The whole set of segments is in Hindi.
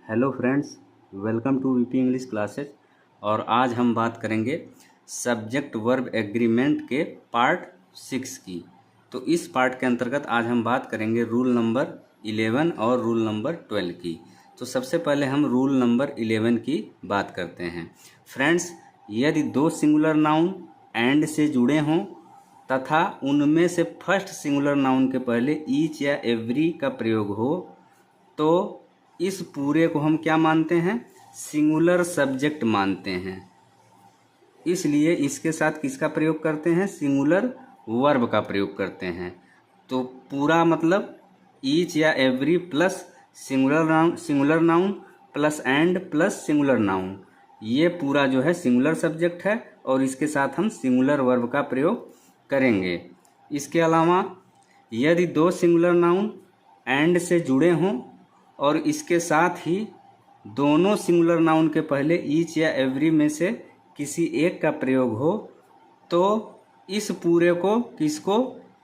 Hello friends, welcome to VP English classes. और आज हम बात करेंगे सब्जेक्ट वर्ब एग्रीमेंट के पार्ट 6 की। तो इस पार्ट के अंतर्गत आज हम बात करेंगे रूल नंबर 11 और रूल नंबर 12 की। तो सबसे पहले हम रूल नंबर 11 की बात करते हैं। फ्रेंड्स, यदि दो सिंगुलर नाउन एंड से जुड़े हों तथा उनमें से फर्स्ट सिंगुलर नाउन के पहले ईच या एवरी का प्रयोग हो तो इस पूरे को हम क्या मानते हैं? सिंगुलर सब्जेक्ट मानते हैं। इसलिए इसके साथ किसका प्रयोग करते हैं? सिंगुलर वर्ब का प्रयोग करते हैं। तो पूरा मतलब ईच या every plus singular noun plus and plus singular noun, ये पूरा जो है सिंगुलर सब्जेक्ट है और इसके साथ हम सिंगुलर वर्ब का प्रयोग करेंगे। इसके अलावा यदि दो सिंगुलर नाउन एंड से जुड़े हों और इसके साथ ही दोनों सिंगुलर नाउन के पहले ईच या एवरी में से किसी एक का प्रयोग हो तो इस पूरे को किसको?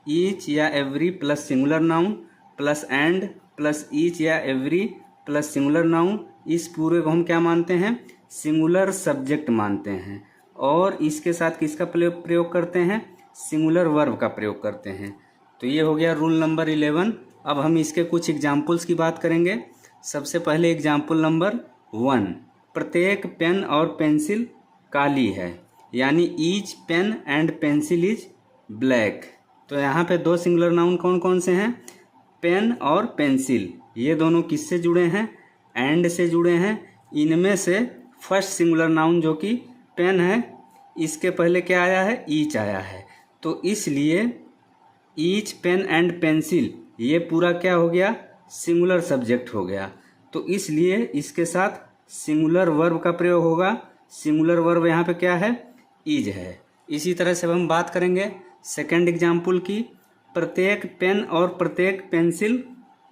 ईच या every plus singular noun plus and plus each या एवरी प्लस सिंगुलर नाउन, इस पूरे को हम क्या मानते हैं? सिंगुलर सब्जेक्ट मानते हैं। और इसके साथ किसका प्रयोग करते हैं? सिंगुलर वर्ब का प्रयोग करते हैं। तो ये हो गया रूल नंबर 11। अब हम इसके कुछ एग्जाम्पल्स की बात करेंगे। सबसे पहले एग्जाम्पल नंबर 1, प्रत्येक पेन और पेंसिल काली है, यानी each pen and pencil is black. तो यहाँ पे दो सिंगुलर नाउन कौन कौन से हैं? पेन और पेंसिल। ये दोनों किससे जुड़े हैं? एंड से जुड़े हैं। इनमें से फर्स्ट सिंगुलर नाउन जो कि पेन है, इसके पहले क्या आया है? ईच आया है। तो इसलिए ईच पेन एंड पेंसिल ये पूरा क्या हो गया? सिंगुलर सब्जेक्ट हो गया। तो इसलिए इसके साथ सिंगुलर वर्ब का प्रयोग होगा। सिंगुलर वर्ब यहाँ पे क्या है? इज है। इसी तरह से हम बात करेंगे सेकंड एग्जाम्पल की, प्रत्येक पेन और प्रत्येक पेंसिल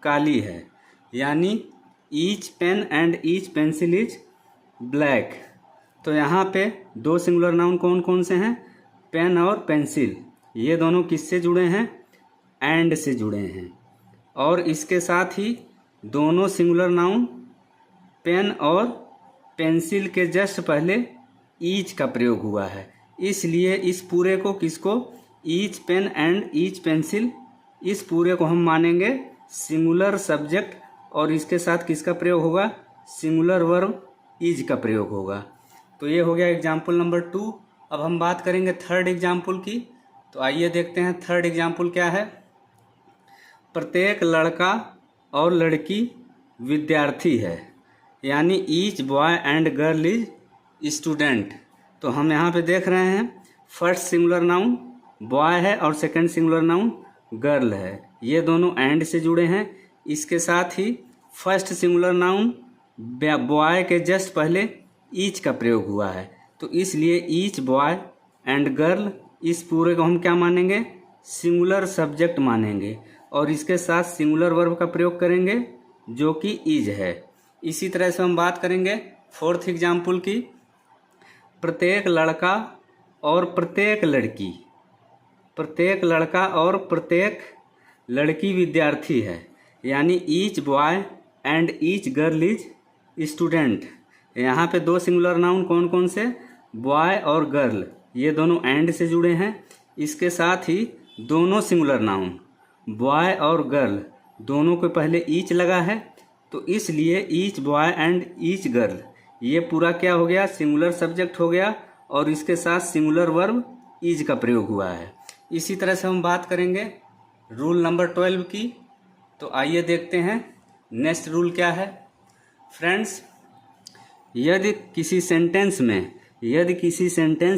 काली है, यानी each pen and each pencil is black. तो यहाँ पे दो सिंगुलर नाउन कौन कौन से हैं? पेन और पेंसिल। ये दोनों किससे जुड़े हैं? एंड से जुड़े हैं। और इसके साथ ही दोनों सिंगुलर नाउन पेन और पेंसिल के जस्ट पहले ईच का प्रयोग हुआ है। इसलिए इस पूरे को किसको? Each pen and each pencil, इस पूरे को हम मानेंगे सिंगुलर सब्जेक्ट। और इसके साथ किसका प्रयोग होगा? सिंगुलर वर्ब इज का प्रयोग होगा। तो ये हो गया एग्जाम्पल नंबर 2। अब हम बात करेंगे थर्ड एग्जाम्पल की। तो आइए देखते हैं थर्ड एग्जाम्पल क्या है। प्रत्येक लड़का और लड़की विद्यार्थी है, यानी each boy and girl is student. तो हम यहाँ पे देख रहे हैं फर्स्ट सिंगुलर नाउन बॉय है और सेकंड सिंगुलर नाउन गर्ल है। ये दोनों एंड से जुड़े हैं। इसके साथ ही फर्स्ट सिंगुलर नाउन बॉय के जस्ट पहले ईच का प्रयोग हुआ है। तो इसलिए ईच बॉय एंड गर्ल, इस पूरे को हम क्या मानेंगे? सिंगुलर सब्जेक्ट मानेंगे। और इसके साथ सिंगुलर वर्ब का प्रयोग करेंगे जो कि इज है। इसी तरह से हम बात करेंगे फोर्थ एग्जाम्पल की, प्रत्येक लड़का और प्रत्येक लड़की। प्रत्येक लड़का और प्रत्येक लड़की विद्यार्थी है, यानी each boy and each girl is student. यहाँ पे दो सिंगुलर नाउन कौन कौन से? बॉय और गर्ल। ये दोनों एंड से जुड़े हैं। इसके साथ ही दोनों सिंगुलर नाउन बॉय और गर्ल दोनों के पहले ईच लगा है। तो इसलिए each boy and each girl ये पूरा क्या हो गया? सिंगुलर सब्जेक्ट हो गया। और इसके साथ सिंगुलर वर्ब इज का प्रयोग हुआ है। इसी तरह से हम बात करेंगे रूल नंबर 12 की। तो आइए देखते हैं नेक्स्ट रूल क्या है। फ्रेंड्स, यदि किसी सेंटेंस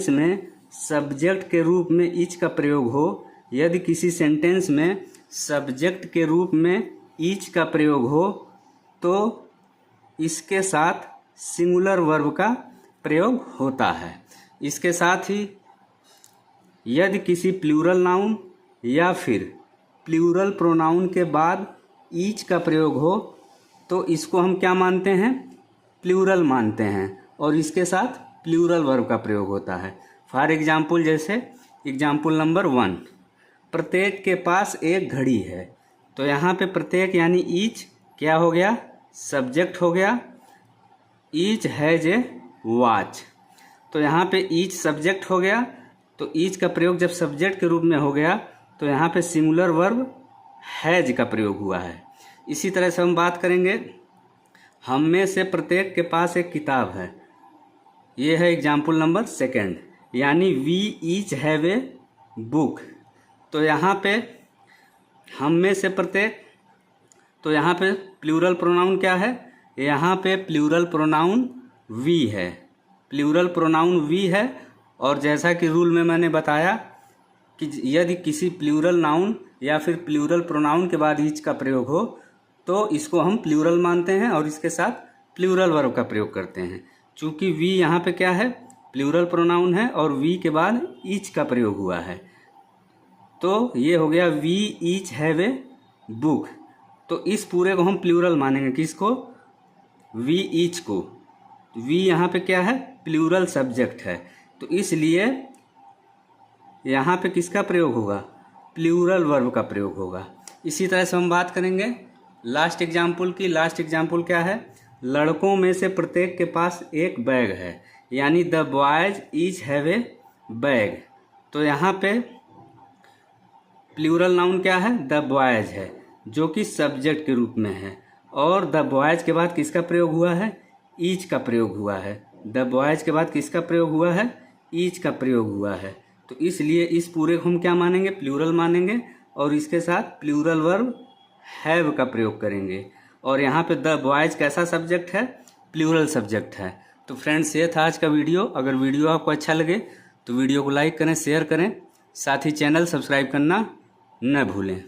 में सब्जेक्ट के रूप में इच का प्रयोग हो, यदि किसी सेंटेंस में सब्जेक्ट के रूप में इच का प्रयोग हो तो इसके साथ सिंगुलर वर्ब का प्रयोग होता है। इसके साथ ही यदि किसी प्लूरल नाउन या फिर प्लूरल प्रोनाउन के बाद इच का प्रयोग हो तो इसको हम क्या मानते हैं? प्लूरल मानते हैं। और इसके साथ प्लूरल वर्ब का प्रयोग होता है। फॉर एग्जाम्पल, जैसे एग्जाम्पल नंबर 1, प्रत्येक के पास एक घड़ी है। तो यहाँ पे प्रत्येक यानी ईच क्या हो गया? सब्जेक्ट हो गया। Each has a watch. तो यहाँ पे ईच सब्जेक्ट हो गया, तो ईच का प्रयोग जब सब्जेक्ट के रूप में हो गया तो यहाँ पे सिंगुलर वर्ब हैज का प्रयोग हुआ है। इसी तरह से हम बात करेंगे, हम में से प्रत्येक के पास एक किताब है। ये है एग्जाम्पल नंबर 2, यानी we each have a book. तो यहाँ पे हम में से प्रत्येक, तो यहाँ पे प्लूरल प्रोनाउन क्या है? यहाँ पे प्लूरल प्रोनाउन वी है, प्लूरल प्रोनाउन वी है। और जैसा कि रूल में मैंने बताया कि यदि किसी प्लूरल नाउन या फिर प्लूरल प्रोनाउन के बाद ईच का प्रयोग हो तो इसको हम प्लूरल मानते हैं और इसके साथ प्लूरल वर्ब का प्रयोग करते हैं। चूँकि वी यहाँ पे क्या है? प्लूरल प्रोनाउन है और वी के बाद ईच का प्रयोग हुआ है, तो ये हो गया we each have a book. तो इस पूरे को हम प्लूरल मानेंगे, किसको? वी ईच को। वी यहाँ पे क्या है? प्लूरल सब्जेक्ट है, तो इसलिए यहाँ पे किसका प्रयोग होगा? प्लूरल वर्ब का प्रयोग होगा। इसी तरह से हम बात करेंगे लास्ट एग्जाम्पल की। लास्ट एग्जाम्पल क्या है? लड़कों में से प्रत्येक के पास एक बैग है, यानी the boys each have A bag. तो यहाँ पे प्लूरल नाउन क्या है? द बॉयज है, जो कि सब्जेक्ट के रूप में है। और द बॉयज के बाद किसका प्रयोग हुआ है? ईच का प्रयोग हुआ है। द बॉयज के बाद किसका प्रयोग हुआ है? ईच का प्रयोग हुआ है। तो इसलिए इस पूरे को हम क्या मानेंगे? प्लूरल मानेंगे और इसके साथ प्लूरल वर्ब हैव का प्रयोग करेंगे। और यहाँ पे द बॉयज कैसा सब्जेक्ट है? प्लूरल सब्जेक्ट है। तो फ्रेंड्स, ये था आज का वीडियो। अगर वीडियो आपको अच्छा लगे तो वीडियो को लाइक करें, शेयर करें, साथ ही चैनल सब्सक्राइब करना न भूलें।